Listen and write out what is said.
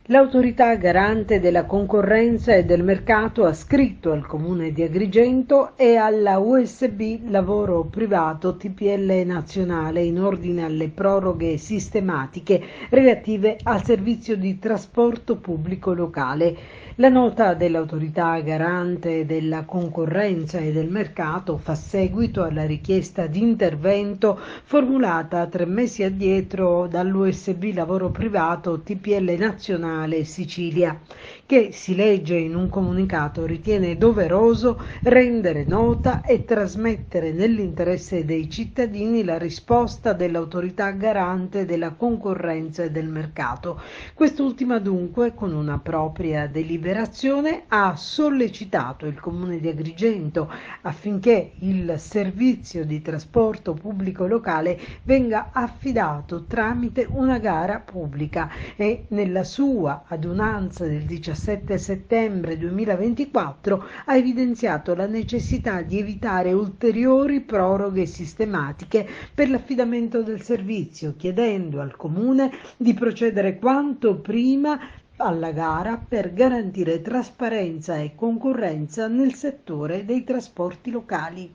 L'Autorità Garante della Concorrenza e del Mercato ha scritto al Comune di Agrigento e alla USB Lavoro Privato TPL Nazionale in ordine alle proroghe sistematiche relative al servizio di trasporto pubblico locale. La nota dell'Autorità Garante della Concorrenza e del Mercato fa seguito alla richiesta di intervento formulata 3 mesi addietro dall'USB Lavoro Privato TPL Nazionale Sicilia, che si legge in un comunicato ritiene doveroso rendere nota e trasmettere nell'interesse dei cittadini la risposta dell'Autorità Garante della Concorrenza e del Mercato. Quest'ultima dunque, con una propria deliberazione, ha sollecitato il Comune di Agrigento affinché il servizio di trasporto pubblico locale venga affidato tramite una gara pubblica e nella sua adunanza del 17 settembre 2024 ha evidenziato la necessità di evitare ulteriori proroghe sistematiche per l'affidamento del servizio, chiedendo al Comune di procedere quanto prima alla gara per garantire trasparenza e concorrenza nel settore dei trasporti locali.